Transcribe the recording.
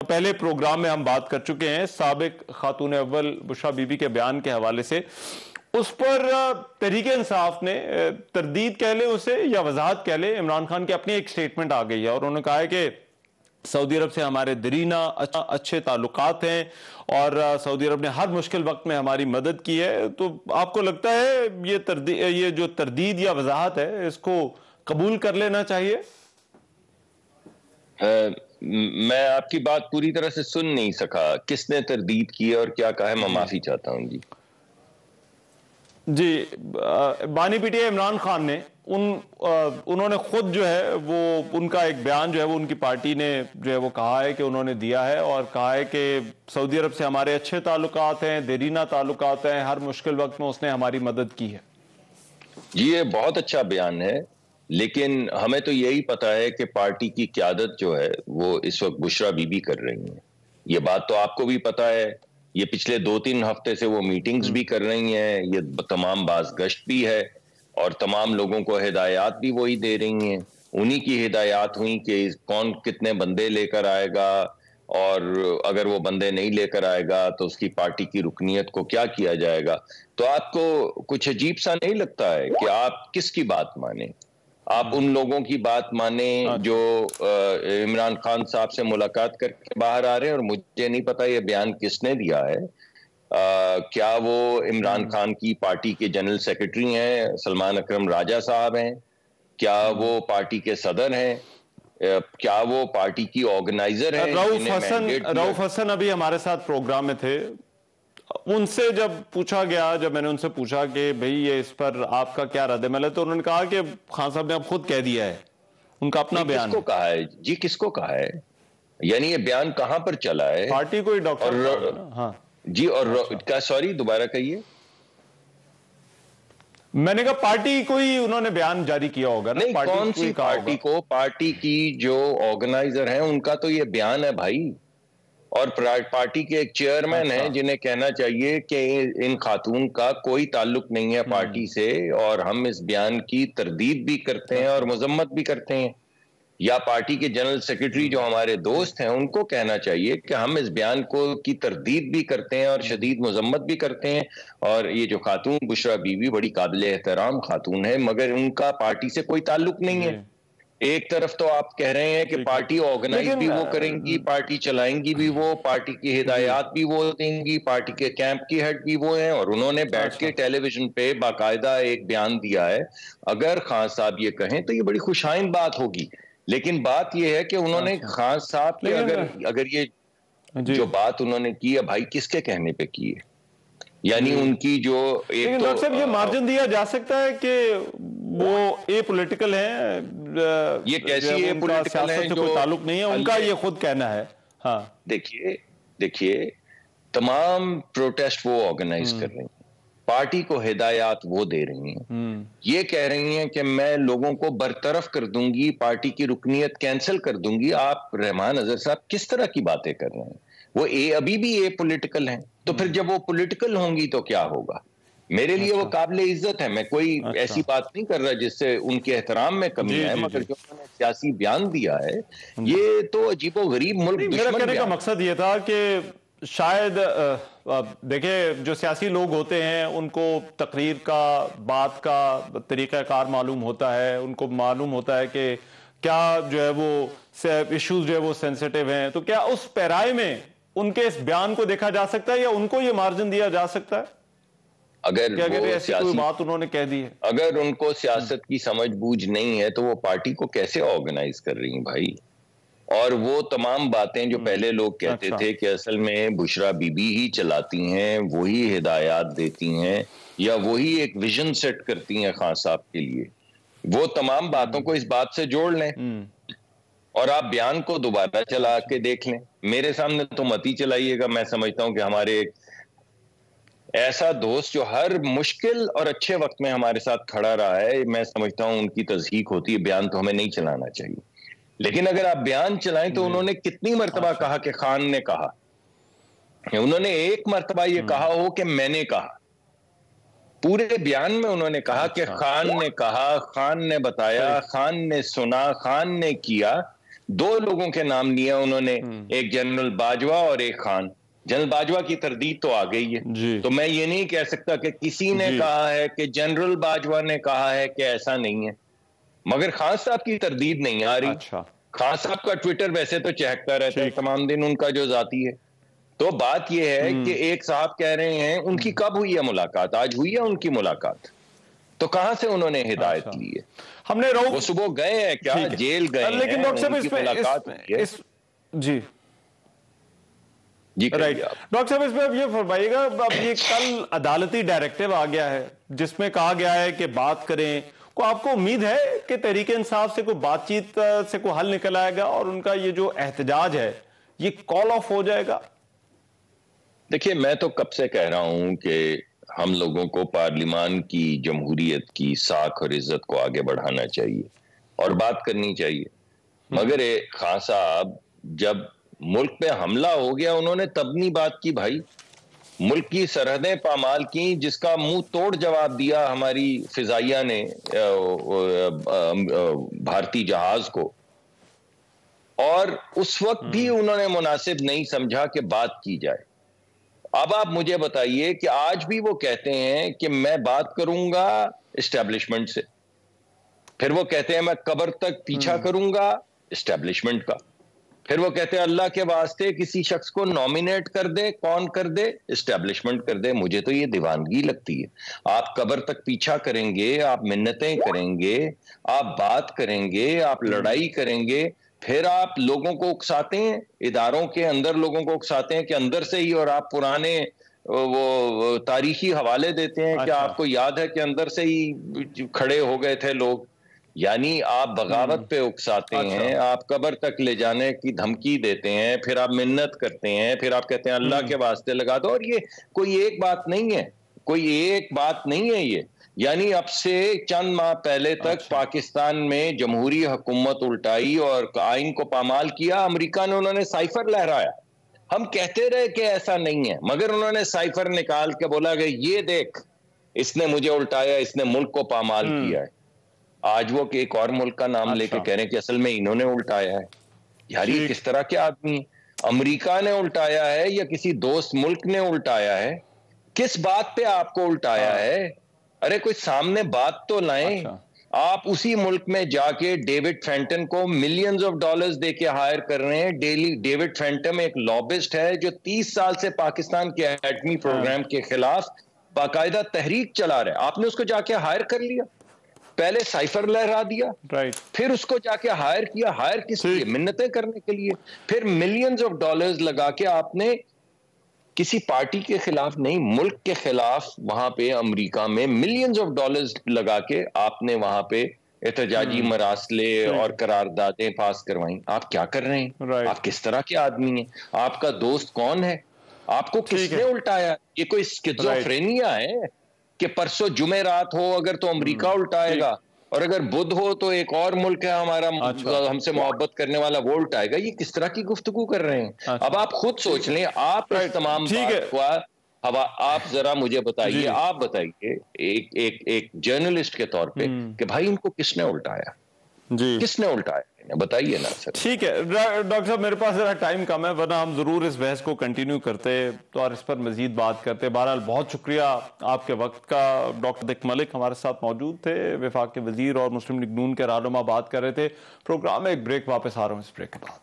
پہلے پروگرام میں ہم بات کر چکے ہیں سابق خاتون اول بشریٰ بی بی کے بیان کے حوالے سے. اس پر تحریک انصاف نے تردید کہہ لیں اسے یا وضاحت کہہ لیں، عمران خان کی اپنی ایک سٹیٹمنٹ آ گئی ہے اور انہوں نے کہا ہے کہ سعودی عرب سے ہمارے دیرینہ اچھے تعلقات ہیں اور سعودی عرب نے ہر مشکل وقت میں ہماری مدد کی ہے. تو آپ کو لگتا ہے یہ جو تردید یا وضاحت ہے اس کو قبول کر لینا چاہیے؟ میں آپ کی بات پوری طرح سے سن نہیں سکا. کس نے تردید کی اور کیا کہا ہے؟ میں معافی چاہتا ہوں. جی بانی P T I Imran Khan نے انہوں نے خود جو ہے وہ ان کا ایک بیان جو ہے وہ ان کی پارٹی نے جو ہے وہ کہا ہے کہ انہوں نے دیا ہے اور کہا ہے کہ سعودی عرب سے ہمارے اچھے تعلقات ہیں، دیرینہ تعلقات ہیں، ہر مشکل وقت میں اس نے ہماری مدد کی ہے. جی یہ بہت اچھا بیان ہے، لیکن ہمیں تو یہی پتا ہے کہ پارٹی کی قیادت جو ہے وہ اس وقت بشریٰ بی بی کر رہی ہیں. یہ بات تو آپ کو بھی پتا ہے. یہ پچھلے 2-3 ہفتے سے وہ میٹنگز بھی کر رہی ہیں، یہ تمام باز گشت بھی ہے اور تمام لوگوں کو ہدایات بھی وہی دے رہی ہیں. انہی کی ہدایات ہوئی کہ کون کتنے بندے لے کر آئے گا اور اگر وہ بندے نہیں لے کر آئے گا تو اس کی پارٹی کی رکنیت کو کیا کیا جائے گا. تو آپ کو کچھ عجیب سا نہیں لگتا ہے کہ آپ کس کی بات مانیں؟ آپ ان لوگوں کی بات مانیں جو عمران خان صاحب سے ملاقات کر کے باہر آ رہے ہیں. اور مجھے نہیں پتا یہ بیان کس نے دیا ہے. کیا وہ عمران خان کی پارٹی کے جنرل سیکرٹری ہیں سلمان اکرم راجہ صاحب ہیں؟ کیا وہ پارٹی کے صدر ہیں؟ کیا وہ پارٹی کی آرگنائزر ہیں؟ رؤف حسن ابھی ہمارے ساتھ پروگرام میں تھے. ان سے جب میں نے ان سے پوچھا کہ بھئی یہ اس پر آپ کا کیا رد عمل ہے تو انہوں نے کہا کہ خان صاحب نے اب خود کہہ دیا ہے، ان کا اپنا بیان. کس کو کہا ہے؟ جی کس کو کہا ہے؟ یعنی یہ بیان کہاں پر چلا ہے؟ پارٹی کو ہی ڈاکٹر. ہاں جی اور کیا سوری دوبارہ کہیے. میں نے کہا پارٹی کو ہی انہوں نے بیان جاری کیا ہوگا نا. نہیں کون سی پارٹی کو؟ پارٹی کی جو آرگنائزر ہیں ان کا تو یہ بیان ہے بھائی. اور پارٹی کے ایک چیئرمین ہیں جنہیں کہنا چاہیے کہ ان خاتون کا کوئی تعلق نہیں ہے پارٹی سے اور ہم اس بیان کی تردید بھی کرتے ہیں اور مذمت بھی کرتے ہیں. یا پارٹی کے جنرل سیکرٹری جو ہمارے دوست ہیں ان کو کہنا چاہیے کہ ہم اس بیان کی تردید بھی کرتے ہیں اور شدید مذمت بھی کرتے ہیں. اور یہ جو خاتون بشریٰ بی بی بڑی قابل احترام خاتون ہے مگر ان کا پارٹی سے کوئی تعلق نہیں ہے. ایک طرف تو آپ کہہ رہے ہیں کہ پارٹی آرگنائز بھی وہ کریں گی، پارٹی چلائیں گی بھی وہ، پارٹی کی ہدایات بھی وہ دیں گی، پارٹی کے کیمپ کی ہیڈ بھی وہ ہیں. اور انہوں نے بیٹھ کے ٹیلی ویژن پہ باقاعدہ ایک بیان دیا ہے. اگر خان صاحب یہ کہیں تو یہ بڑی خوشائند بات ہوگی. لیکن بات یہ ہے کہ انہوں نے خان صاحب کے اگر یہ جو بات انہوں نے کی ہے بھائی کس کے کہنے پہ کی ہے؟ یعنی ان کی جو ایک تو ڈاکٹر صاحب یہ مارجن دیا جا سکتا ہے کہ وہ اے پولیٹیکل ہیں، یہ کیسی اے پولیٹیکل ہیں جو تعلق نہیں ہے ان کا، یہ خود کہنا ہے. ہاں دیکھیے تمام پروٹیسٹ وہ آرگنائز کر رہی ہیں، پارٹی کو ہدایات وہ دے رہی ہیں. یہ کہہ رہی ہیں کہ میں لوگوں کو برطرف کر دوں گی، پارٹی کی رکنیت کینسل کر دوں گی. آپ رحمان اظہر صاحب کس طرح کی باتیں کر رہے ہیں؟ وہ ابھی بھی اے پولیٹیکل ہیں. تو پھر جب وہ پولیٹیکل ہوں گی تو کیا ہوگا؟ میرے لیے وہ قابل عزت ہے. میں کوئی ایسی بات نہیں کر رہا جس سے ان کے احترام میں کمی ہے، مگر جو انہوں نے سیاسی بیان دیا ہے یہ تو عجیب و غریب ملک دشمن میرا کہنے کا مقصد یہ تھا کہ شاید دیکھیں جو سیاسی لوگ ہوتے ہیں ان کو تقریر کا، بات کا طریقہ کار معلوم ہوتا ہے، ان کو معلوم ہوتا ہے کہ کیا جو ہے وہ ایشوز جو ہے وہ سینسیٹیو ہیں. تو کیا اس پیرائے میں ان کے اس بیان کو دیکھا جا سکتا ہے یا ان کو یہ مارجن دیا جا سکتا ہے اگر ایسی کوئی بات انہوں نے کہہ دی ہے؟ اگر ان کو سیاست کی سمجھ بوجھ نہیں ہے تو وہ پارٹی کو کیسے آرگنائز کر رہی ہیں بھائی؟ اور وہ تمام باتیں جو پہلے لوگ کہتے تھے کہ اصل میں بشریٰ بی بی ہی چلاتی ہیں، وہی ہدایات دیتی ہیں یا وہی ایک ویژن سیٹ کرتی ہیں خان صاحب کے لیے، وہ تمام باتوں کو اس بات سے جوڑ لیں اور آپ بیان کو دوبارہ چلا کے دیکھ لیں. میرے سامنے تو مت ہی چلائیے گا. میں سمجھتا ہوں کہ ہمارے ایک ایسا دوست جو ہر مشکل اور اچھے وقت میں ہمارے ساتھ کھڑا رہا ہے، میں سمجھتا ہوں ان کی تصحیح ہوتی ہے. بیان تو ہمیں نہیں چلانا چاہیے. لیکن اگر آپ بیان چلائیں تو انہوں نے کتنی مرتبہ کہا کہ خان نے کہا؟ انہوں نے ایک مرتبہ یہ کہا ہو کہ میں نے کہا؟ پورے بیان میں انہوں نے کہا کہ خان نے کہا، خان نے بتایا، خان نے سنا، خان نے کیا. دو لوگوں کے نام لیے انہوں نے، ایک جنرل باجوہ اور ایک خان۔ جنرل باجوہ کی تردید تو آ گئی ہے، تو میں یہ نہیں کہہ سکتا کہ کسی نے کہا ہے کہ جنرل باجوہ نے کہا ہے کہ ایسا نہیں ہے، مگر خان صاحب کی تردید نہیں آ رہی۔ خان صاحب کا ٹویٹر ویسے تو چہکتا رہتا ہے تمام دن، ان کا جو ذاتی ہے۔ تو بات یہ ہے کہ ایک صاحب کہہ رہے ہیں ان کی کب ہوئی ہے ملاقات، آج ہوئی ہے ان کی ملاقات، تو کہاں سے انہوں نے ہدایت لی ہے؟ ہم نے وہ صبح گئے ہیں کیا، جیل گئے ہیں؟ لیکن ڈاکٹر صاحب اس پہ جی رائٹ ڈاکٹر صاحب اس پہ اب یہ فرمائیے گا، اب یہ کل عدالتی ڈائریکٹیو آ گیا ہے جس میں کہا گیا ہے کہ بات کریں، کو آپ کو امید ہے کہ تحریک انصاف سے کوئی بات چیت سے کوئی حل نکل آئے گا اور ان کا یہ جو احتجاج ہے یہ کال آف ہو جائے گا؟ دیکھیے میں تو کب سے کہہ رہا ہوں کہ ہم لوگوں کو پارلیمان کی جمہوریت کی ساکھ اور عزت کو آگے بڑھانا چاہیے اور بات کرنی چاہیے، مگر خان صاحب جب ملک پہ حملہ ہو گیا انہوں نے تب نہیں بات کی بھائی، ملک کی سرحدیں پامال کی، جس کا منہ توڑ جواب دیا ہماری فضائیہ نے بھارتی جہاز کو، اور اس وقت بھی انہوں نے مناسب نہیں سمجھا کہ بات کی جائے۔ اب آپ مجھے بتائیے کہ آج بھی وہ کہتے ہیں کہ میں بات کروں گا اسٹیبلشمنٹ سے، پھر وہ کہتے ہیں میں قبر تک پیچھا کروں گا اسٹیبلشمنٹ کا، پھر وہ کہتے ہیں اللہ کے واسطے کسی شخص کو نومینیٹ کر دے، کون کر دے؟ اسٹیبلشمنٹ کر دے۔ مجھے تو یہ دیوانگی لگتی ہے۔ آپ قبر تک پیچھا کریں گے، آپ منتیں کریں گے، آپ بات کریں گے، آپ لڑائی کریں گے، پھر آپ لوگوں کو اکساتے ہیں، اداروں کے اندر لوگوں کو اکساتے ہیں کہ اندر سے ہی، اور آپ پرانے وہ تاریخی حوالے دیتے ہیں کہ آپ کو یاد ہے کہ اندر سے ہی کھڑے ہو گئے تھے لوگ، یعنی آپ بغاوت پہ اکساتے ہیں، آپ قبر تک لے جانے کی دھمکی دیتے ہیں، پھر آپ منت کرتے ہیں، پھر آپ کہتے ہیں اللہ کے واسطے لگا دو، اور یہ کوئی ایک بات نہیں ہے، کوئی ایک بات نہیں ہے یہ، یعنی اب سے چند ماہ پہلے تک پاکستان میں جمہوری حکومت الٹائی اور آئین کو پامال کیا، امریکہ نے انہوں نے سائفر لہرایا، ہم کہتے رہے کہ ایسا نہیں ہے، مگر انہوں نے سائفر نکال کے بولا کہ یہ دیکھ اس نے مجھے الٹایا، اس نے ملک کو پامال کیا ہے۔ آج وہ کہ ایک اور ملک کا نام لے کے کہہ رہے ہیں کہ اصل میں انہوں نے الٹایا ہے۔ یار یہ کس طرح کے آدمی، امریکہ نے الٹایا ہے یا کسی دوست ملک نے الٹایا ہے؟ کس بات پہ آپ کو الٹایا ہے؟ ارے کوئی سامنے بات تو لائیں۔ آپ اسی ملک میں جا کے ڈیوڈ فینٹن کو ملینز آف ڈالرز دے کے ہائر کر رہے ہیں۔ ڈیوڈ فینٹن ایک لابسٹ ہے جو 30 سال سے پاکستان کے ایٹمی پروگرام کے خلاف باقاعدہ تحریک چلا رہا ہے، آپ نے اس کو جا کے ہائر کر لیا، پہلے سائفر لہرا دیا، پھر اس کو جا کے ہائر کیا، ہائر کس لیے؟ منتیں کرنے کے لیے، پھر ملینز آف ڈالرز لگا کے آپ نے کسی پارٹی کے خلاف نہیں، ملک کے خلاف وہاں پہ امریکہ میں ملینز آف ڈالرز لگا کے آپ نے وہاں پہ احتجاجی مراسلے اور قراردادیں پاس کروائیں۔ آپ کیا کر رہے ہیں؟ آپ کس طرح کے آدمی ہیں؟ آپ کا دوست کون ہے؟ آپ کو کس نے الٹایا؟ یہ کوئی اسکیزوفرینیا ہے کہ پرسوں جمعرات ہو اگر تو امریکہ الٹائے گا، اور اگر بدھ ہو تو ایک اور ملک ہے ہمارا ہم سے محبت کرنے والا وہ الٹائے گا؟ یہ کس طرح کی گفتگو کر رہے ہیں؟ اب آپ خود سوچ لیں، آپ اس تمام بات کو آپ ذرا مجھے بتائیے، آپ بتائیے ایک جرنلسٹ کے طور پہ کہ بھائی ان کو کس نے الٹایا، کس نے الٹایا؟ بتائیے نا سر۔ ٹھیک ہے ڈاکٹر صاحب، میرے پاس ذرا ٹائم کم ہے، ورنہ ہم ضرور اس بحث کو کنٹینیو کرتے تو اور اس پر مزید بات کرتے۔ بہرحال بہت شکریہ آپ کے وقت کا۔ ڈاکٹر صدیق ملک ہمارے ساتھ موجود تھے، وفاق کے وزیر اور مسلم لیگ نون کے رہنما، بات کر رہے تھے۔ پروگرام میں ایک بریک، واپس آ رہا ہوں اس بریک کے بعد۔